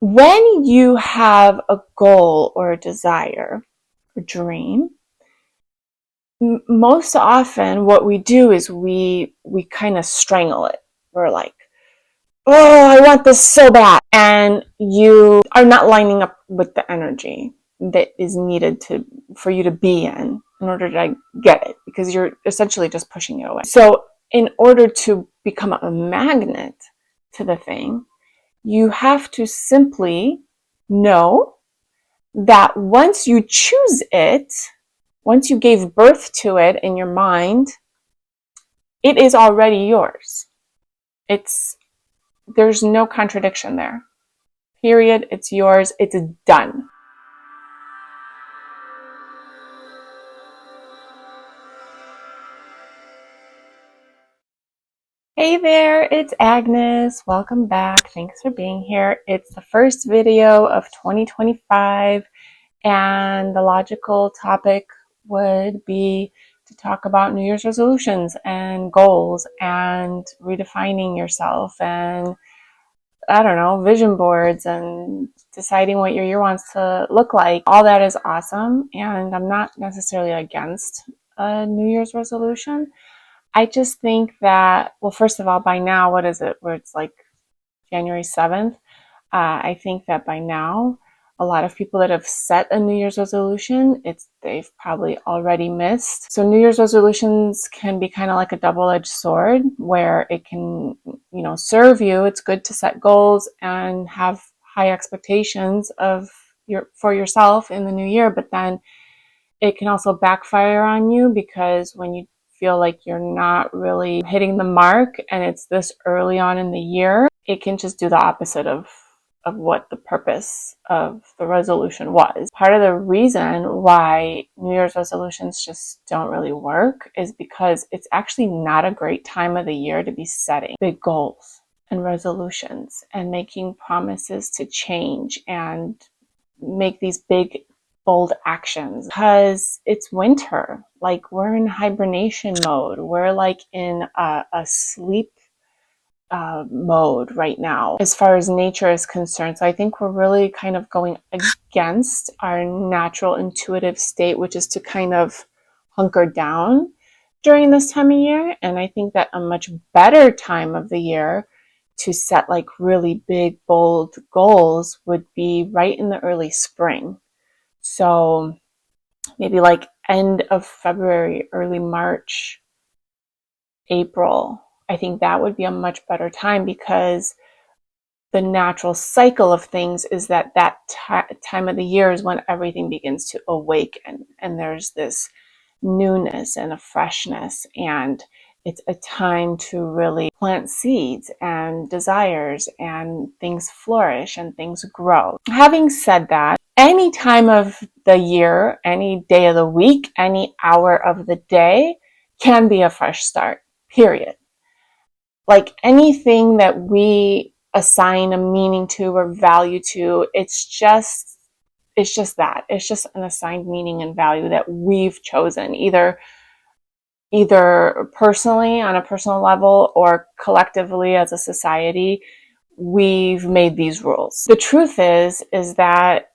When you have a goal or a desire or dream, most often what we do is we kind of strangle it. We're like, oh, I want this so bad. And you are not lining up with the energy that is needed for you to be in order to get it, because you're essentially just pushing it away. So in order to become a magnet to the thing, you have to simply know that once you choose it, once you gave birth to it in your mind, it is already yours. There's no contradiction there. Period. It's yours. It's done. Hey there, it's Agnes. Welcome back. Thanks for being here. It's the first video of 2025, and the logical topic would be to talk about New Year's resolutions and goals and redefining yourself and, I don't know, vision boards and deciding what your year wants to look like. All that is awesome, and I'm not necessarily against a New Year's resolution. I just think that, well, first of all, by now, what is it, where it's like January 7th? I think that by now, a lot of people that have set a New Year's resolution, they've probably already missed. So New Year's resolutions can be kind of like a double-edged sword, where it can, serve you. It's good to set goals and have high expectations for yourself in the new year, but then it can also backfire on you, because when you feel like you're not really hitting the mark and it's this early on in the year, it can just do the opposite of what the purpose of the resolution was. Part of the reason why New Year's resolutions just don't really work is because it's actually not a great time of the year to be setting big goals and resolutions and making promises to change and make these big bold actions, because it's winter. Like, we're in hibernation mode. We're like in a sleep mode right now as far as nature is concerned. So I think we're really kind of going against our natural intuitive state, which is to kind of hunker down during this time of year. And I think that a much better time of the year to set like really big, bold goals would be right in the early spring. So maybe like end of February, early March, April. I think that would be a much better time, because the natural cycle of things is that time of the year is when everything begins to awaken, and there's this newness and a freshness, and it's a time to really plant seeds and desires, and things flourish and things grow. Having said that, any time of the year, any day of the week, any hour of the day can be a fresh start, period. Like, anything that we assign a meaning to or value to, it's just that. It's just an assigned meaning and value that we've chosen, either personally on a personal level or collectively as a society. We've made these rules. The truth is that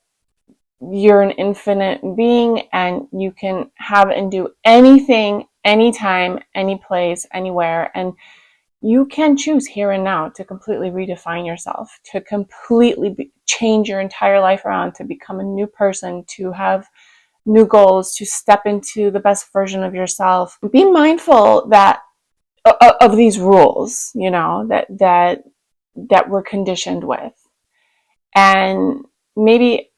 you're an infinite being, and you can have and do anything, anytime, any place, anywhere, and you can choose here and now to completely redefine yourself, to completely change your entire life around, to become a new person, to have new goals, to step into the best version of yourself. Be mindful of these rules, that we're conditioned with, and maybe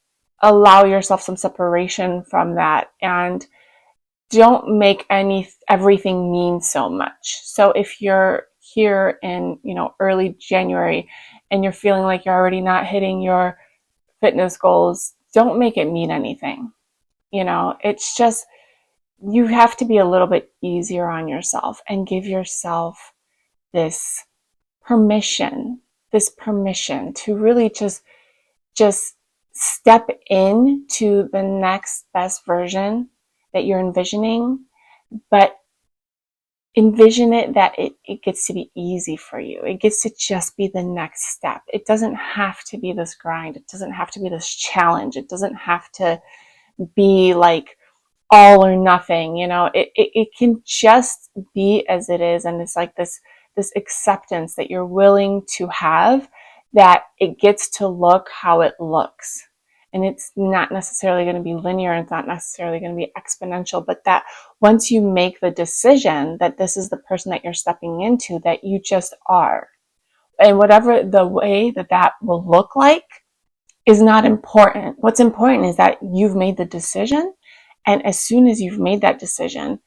allow yourself some separation from that, and don't make everything mean so much. So if you're here in, early January, and you're feeling like you're already not hitting your fitness goals, don't make it mean anything. It's just, you have to be a little bit easier on yourself and give yourself this permission to really just step into the next best version that you're envisioning, but envision it that it gets to be easy for you. It gets to just be the next step. It doesn't have to be this grind. It doesn't have to be this challenge. It doesn't have to be like all or nothing, you know. It can just be as it is. And it's like this acceptance that you're willing to have, that it gets to look how it looks. And it's not necessarily going to be linear. It's not necessarily going to be exponential, but that once you make the decision that this is the person that you're stepping into, that you just are. And whatever the way that that will look like is not important. What's important is that you've made the decision. And as soon as you've made that decision,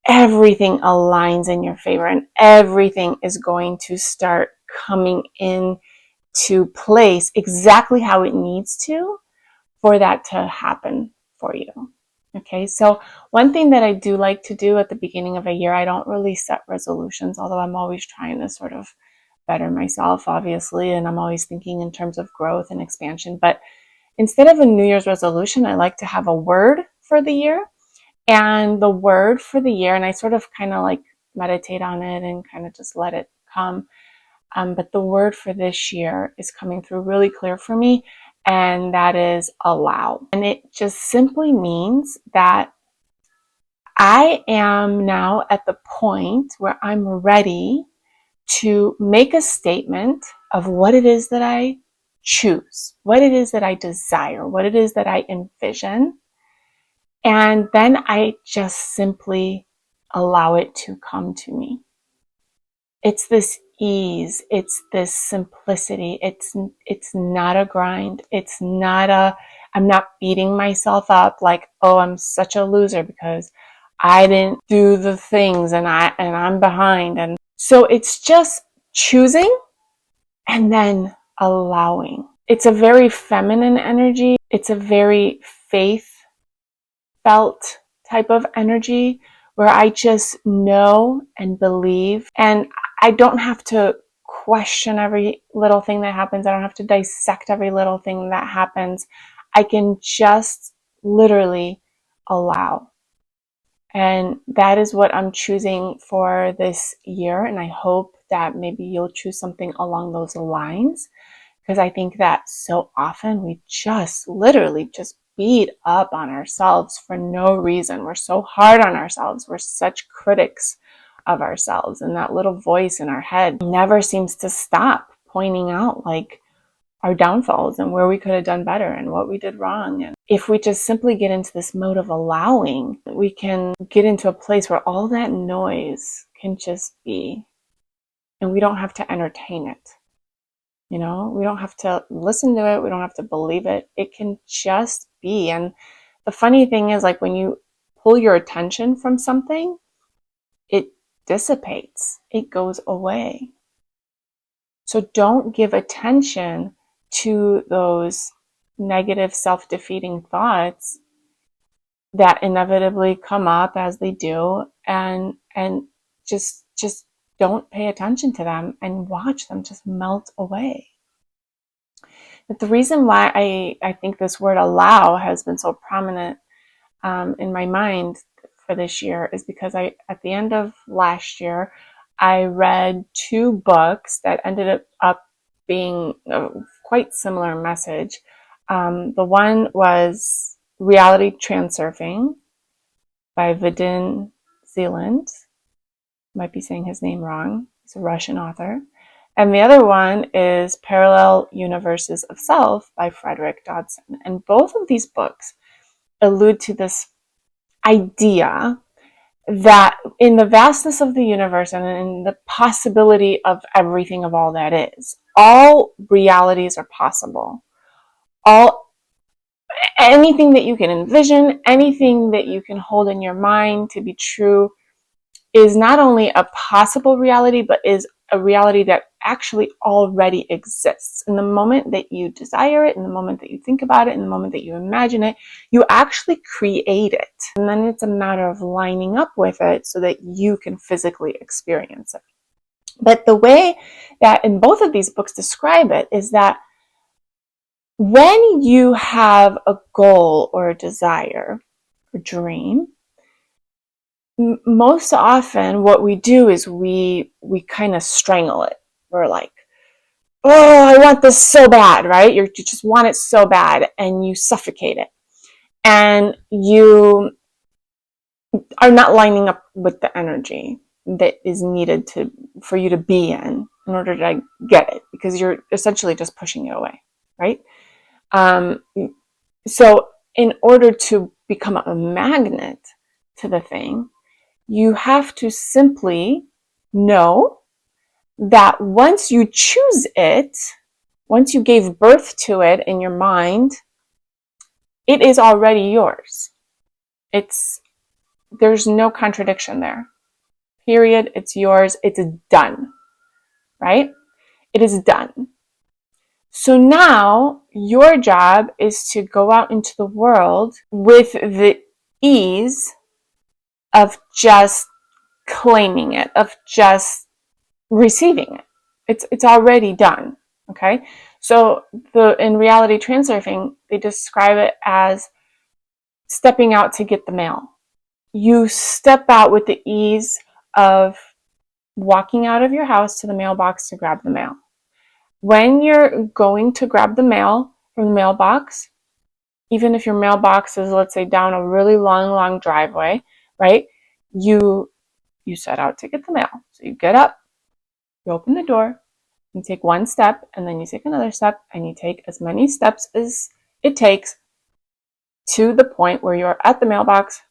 everything aligns in your favor, and everything is going to start coming into place exactly how it needs to for that to happen for you. Okay, so one thing that I do like to do at the beginning of a year, I don't really set resolutions, although I'm always trying to sort of better myself, obviously, and I'm always thinking in terms of growth and expansion. But instead of a New Year's resolution, I like to have a word for the year. And the word for the year, and I sort of kind of like meditate on it and kind of just let it come. But the word for this year is coming through really clear for me, and that is allow. And it just simply means that I am now at the point where I'm ready to make a statement of what it is that I choose, what it is that I desire, what it is that I envision. And then I just simply allow it to come to me. It's this ease. It's this simplicity. It's not a grind. It's not I'm not beating myself up like, oh, I'm such a loser because I didn't do the things and I'm behind. And so it's just choosing and then allowing. It's a very feminine energy. It's a very faith felt type of energy where I just know and believe, and I don't have to question every little thing that happens. I don't have to dissect every little thing that happens. I can just literally allow. And that is what I'm choosing for this year. And I hope that maybe you'll choose something along those lines, because I think that so often we just literally just beat up on ourselves for no reason. We're so hard on ourselves. We're such critics of ourselves. And that little voice in our head never seems to stop pointing out like our downfalls and where we could have done better and what we did wrong. And if we just simply get into this mode of allowing, we can get into a place where all that noise can just be, and we don't have to entertain it. You know, we don't have to listen to it. We don't have to believe it. It can just be. And the funny thing is, like, when you pull your attention from something, it dissipates. It goes away. So don't give attention to those negative self-defeating thoughts that inevitably come up as they do, and just don't pay attention to them and watch them just melt away. But the reason why I think this word allow has been so prominent in my mind for this year is because at the end of last year, I read 2 books that ended up being a quite similar message. The one was Reality Transurfing by Vadim Zeland. Might be saying his name wrong. He's a Russian author. And the other one is Parallel Universes of Self by Frederick Dodson. And both of these books allude to this idea that in the vastness of the universe and in the possibility of everything, of all that is, all realities are possible. Anything that you can envision, anything that you can hold in your mind to be true is not only a possible reality, but is a reality that actually already exists. In the moment that you desire it, in the moment that you think about it, in the moment that you imagine it, you actually create it. And then it's a matter of lining up with it so that you can physically experience it. But the way that in both of these books describe it is that when you have a goal or a desire or dream, most often what we do is we kind of strangle it. We're like, oh, I want this so bad, right? You just want it so bad, and you suffocate it. And you are not lining up with the energy that is needed for you to be in order to get it, because you're essentially just pushing it away, right? So in order to become a magnet to the thing, you have to simply know that once you choose it, once you gave birth to it in your mind, it is already yours. There's no contradiction there. Period. It's yours. It's done. Right? It is done. So now your job is to go out into the world with the ease of just claiming it, of just receiving it. It's already done. Okay? So in reality transurfing, they describe it as stepping out to get the mail. You step out with the ease of walking out of your house to the mailbox to grab the mail. When you're going to grab the mail from the mailbox, even if your mailbox is, let's say, down a really long driveway, right? You set out to get the mail. So you get up, you open the door, you take one step, and then you take another step, and you take as many steps as it takes to the point where you're at the mailbox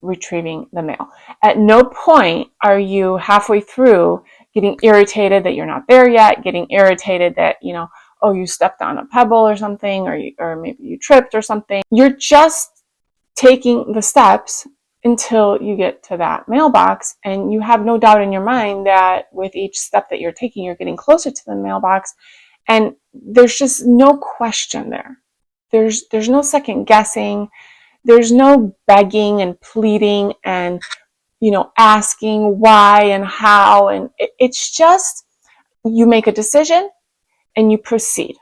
retrieving the mail. At no point are you halfway through getting irritated that you're not there yet, getting irritated that, oh, you stepped on a pebble or something, or maybe you tripped or something. You're just taking the steps until you get to that mailbox, and you have no doubt in your mind that with each step that you're taking, you're getting closer to the mailbox, and there's just no question there. There's no second guessing. There's no begging and pleading and, asking why and how. And it's just, you make a decision and you proceed.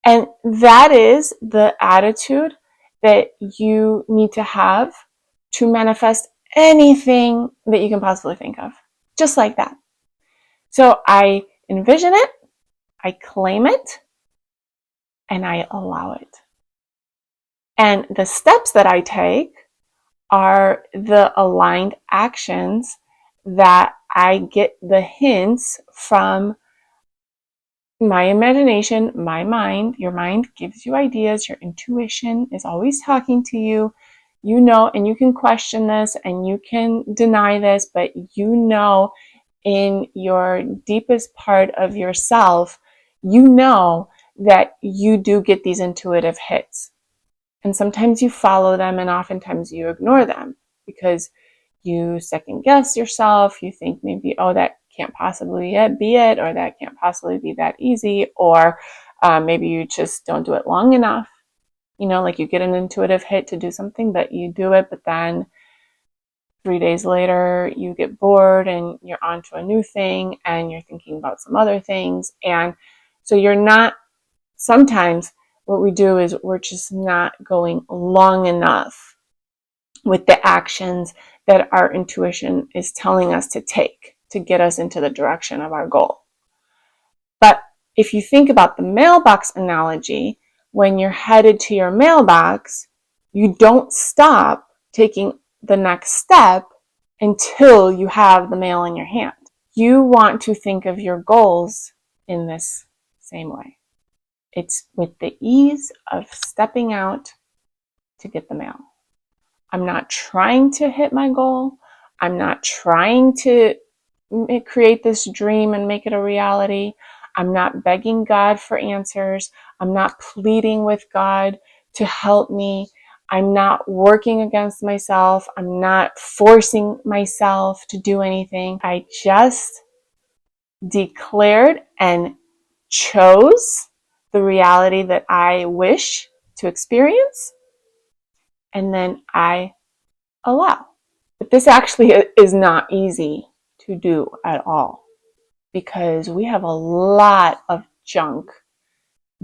And that is the attitude that you need to have to manifest anything that you can possibly think of. Just like that. So I envision it, I claim it, and I allow it. And the steps that I take are the aligned actions that I get the hints from my imagination, my mind. Your mind gives you ideas. Your intuition is always talking to you. And you can question this and you can deny this, but in your deepest part of yourself, that you do get these intuitive hits. And sometimes you follow them and oftentimes you ignore them because you second guess yourself. You think maybe, oh, that can't possibly be it, or that can't possibly be that easy, or maybe you just don't do it long enough. Like you get an intuitive hit to do something, but you do it, but then 3 days later you get bored and you're on to a new thing and you're thinking about some other things. And so sometimes what we do is we're just not going long enough with the actions that our intuition is telling us to take to get us into the direction of our goal. But if you think about the mailbox analogy, when you're headed to your mailbox, you don't stop taking the next step until you have the mail in your hand. You want to think of your goals in this same way. It's with the ease of stepping out to get the mail. I'm not trying to hit my goal. I'm not trying to create this dream and make it a reality. I'm not begging God for answers. I'm not pleading with God to help me. I'm not working against myself. I'm not forcing myself to do anything. I just declared and chose the reality that I wish to experience, and then I allow. But this actually is not easy to do at all, because we have a lot of junk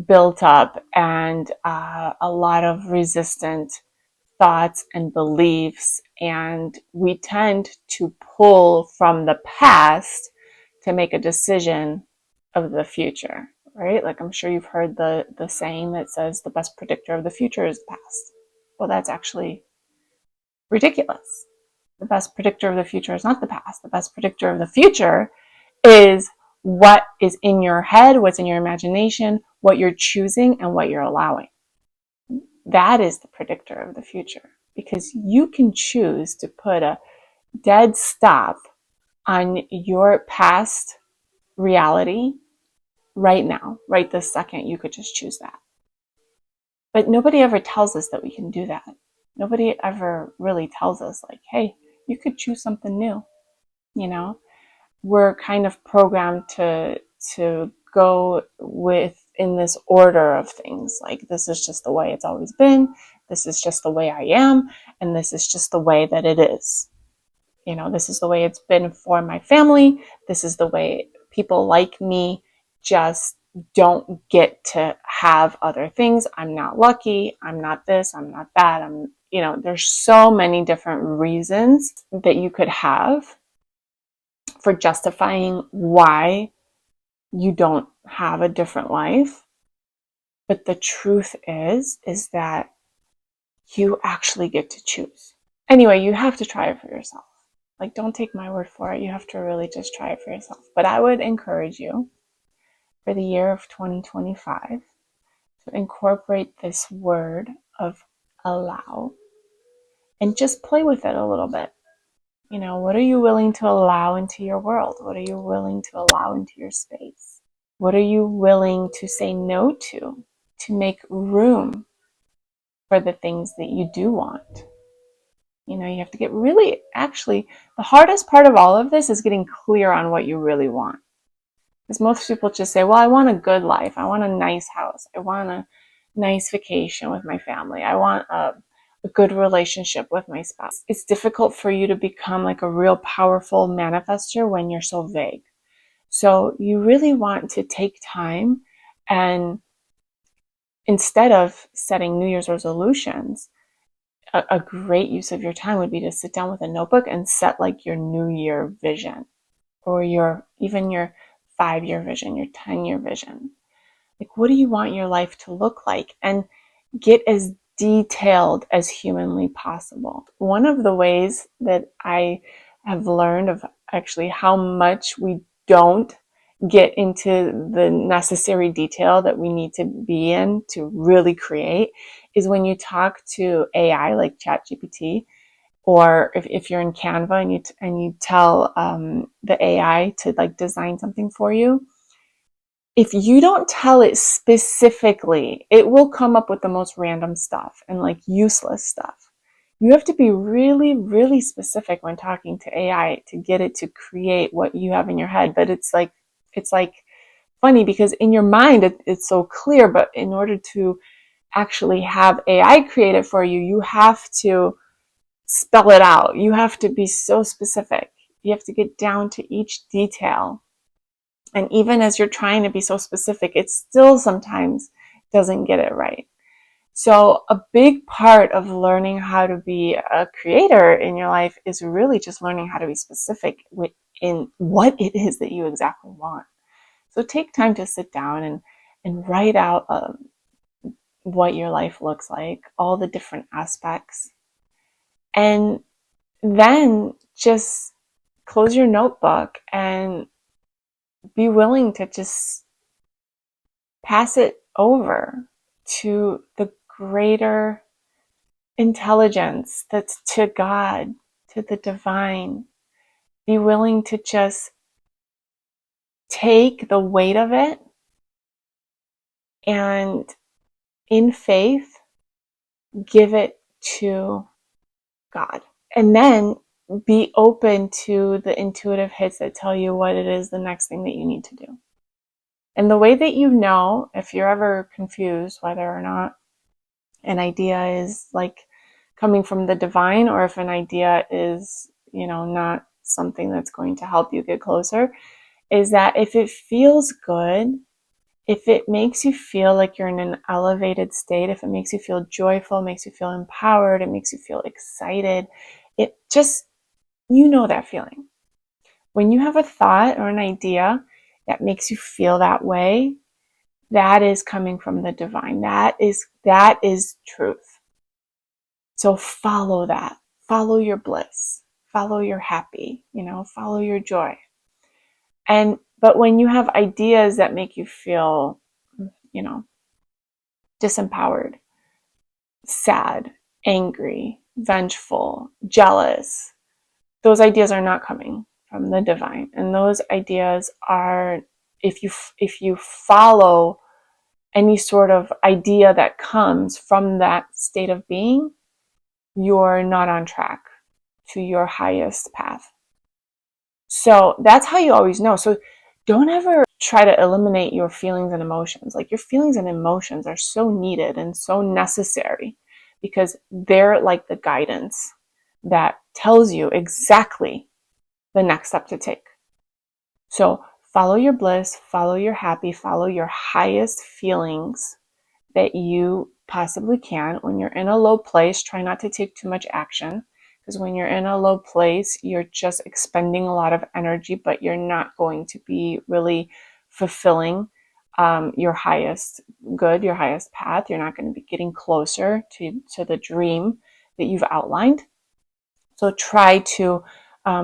built up and a lot of resistant thoughts and beliefs, and we tend to pull from the past to make a decision of the future, right? Like I'm sure you've heard the saying that says the best predictor of the future is the past. Well, that's actually ridiculous. The best predictor of the future is not the past. The best predictor of the future is what is in your head, what's in your imagination, what you're choosing, and what you're allowing. That is the predictor of the future, because you can choose to put a dead stop on your past reality right now, right this second. You could just choose that. But nobody ever tells us that we can do that. Nobody ever really tells us, like, hey, you could choose something new. You know, we're kind of programmed to go with in this order of things. Like, this is just the way it's always been. This is just the way I am. And this is just the way that it is. You know, this is the way it's been for my family. This is the way people like me just don't get to have other things. I'm not lucky. I'm not this. I'm not that. There's so many different reasons that you could have for justifying why you don't have a different life. But the truth is that you actually get to choose. Anyway, you have to try it for yourself. Like, don't take my word for it. You have to really just try it for yourself. But I would encourage you for the year of 2025 to incorporate this word of allow and just play with it a little bit. You know, what are you willing to allow into your world? What are you willing to allow into your space? What are you willing to say no to make room for the things that you do want? You know, you have to get really, actually, the hardest part of all of this is getting clear on what you really want. Because most people just say, well, I want a good life. I want a nice house. I want a nice vacation with my family. I want a good relationship with my spouse. It's difficult for you to become like a real powerful manifester when you're so vague. So you really want to take time, and instead of setting New Year's resolutions, a great use of your time would be to sit down with a notebook and set like your New Year vision, or even your 5-year vision, your 10-year vision. Like, what do you want your life to look like? And get as detailed as humanly possible. One of the ways that I have learned of actually how much we don't get into the necessary detail that we need to be in to really create is when you talk to AI like ChatGPT, or if you're in Canva and you tell the AI to like design something for you. If you don't tell it specifically, it will come up with the most random stuff and like useless stuff. You have to be really, really specific when talking to AI to get it to create what you have in your head. But it's like funny because in your mind, it's so clear, but in order to actually have AI create it for you, you have to spell it out. You have to be so specific. You have to get down to each detail. And even as you're trying to be so specific, it still sometimes doesn't get it right. So a big part of learning how to be a creator in your life is really just learning how to be specific in what it is that you exactly want. So take time to sit down and write out what your life looks like, all the different aspects. And then just close your notebook and be willing to just pass it over to the greater intelligence that's to God, to the divine. Be willing to just take the weight of it and in faith give it to God. And then be open to the intuitive hits that tell you what it is the next thing that you need to do. And the way that you know, if you're ever confused whether or not an idea is like coming from the divine, or if an idea is, not something that's going to help you get closer, is that if it feels good If it makes you feel like you're in an elevated state, if it makes you feel joyful, makes you feel empowered, it makes you feel excited, it just, you know that feeling. When you have a thought or an idea that makes you feel that way, that is coming from the divine. That is truth. So follow that. Follow your bliss. Follow your happy, follow your joy. But when you have ideas that make you feel, disempowered, sad, angry, vengeful, jealous, those ideas are not coming from the divine. And those ideas are, if you follow any sort of idea that comes from that state of being, you're not on track to your highest path. So that's how you always know. So don't ever try to eliminate your feelings and emotions. Like, your feelings and emotions are so needed and so necessary, because they're like the guidance that tells you exactly the next step to take. So follow your bliss, follow your happy, follow your highest feelings that you possibly can. When you're in a low place, try not to take too much action, because when you're in a low place, you're just expending a lot of energy, but you're not going to be really fulfilling your highest good, your highest path. You're not going to be getting closer to the dream that you've outlined. So try to,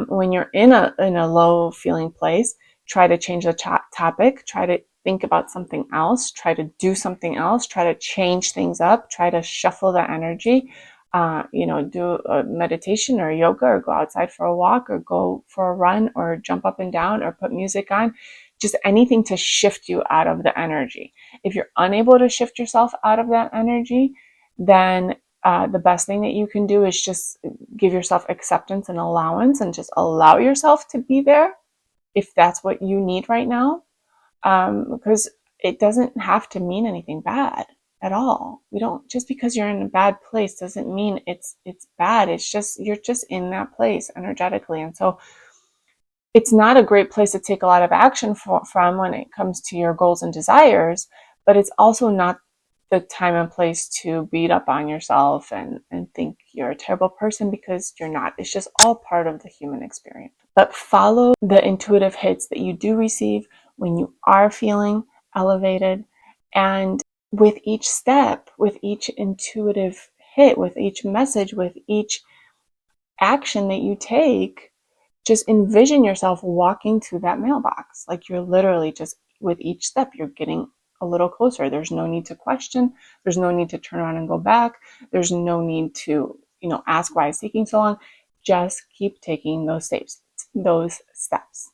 when you're in a low feeling place, try to change the topic, try to think about something else, try to do something else, try to change things up, try to shuffle the energy, do a meditation or yoga, or go outside for a walk, or go for a run, or jump up and down, or put music on, just anything to shift you out of the energy. If you're unable to shift yourself out of that energy, then the best thing that you can do is just give yourself acceptance and allowance, and just allow yourself to be there if that's what you need right now. Because it doesn't have to mean anything bad at all. We don't, just because you're in a bad place doesn't mean it's bad. It's just, you're just in that place energetically. And so it's not a great place to take a lot of action from when it comes to your goals and desires, but it's also not the time and place to beat up on yourself and think you're a terrible person, because you're not. It's just all part of the human experience. But follow the intuitive hits that you do receive when you are feeling elevated. And with each step, with each intuitive hit, with each message, with each action that you take, just envision yourself walking to that mailbox. Like, you're literally just, with each step, you're getting a little closer. There's no need to question. There's no need to turn around and go back. There's no need to, ask why it's taking so long. Just keep taking those steps.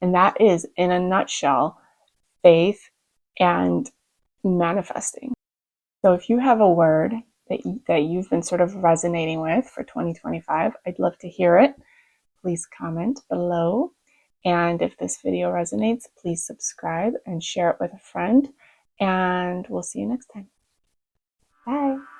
And that is, in a nutshell, faith and manifesting. So if you have a word that you've been sort of resonating with for 2025, I'd love to hear it. Please comment below. And if this video resonates, please subscribe and share it with a friend. And we'll see you next time. Bye.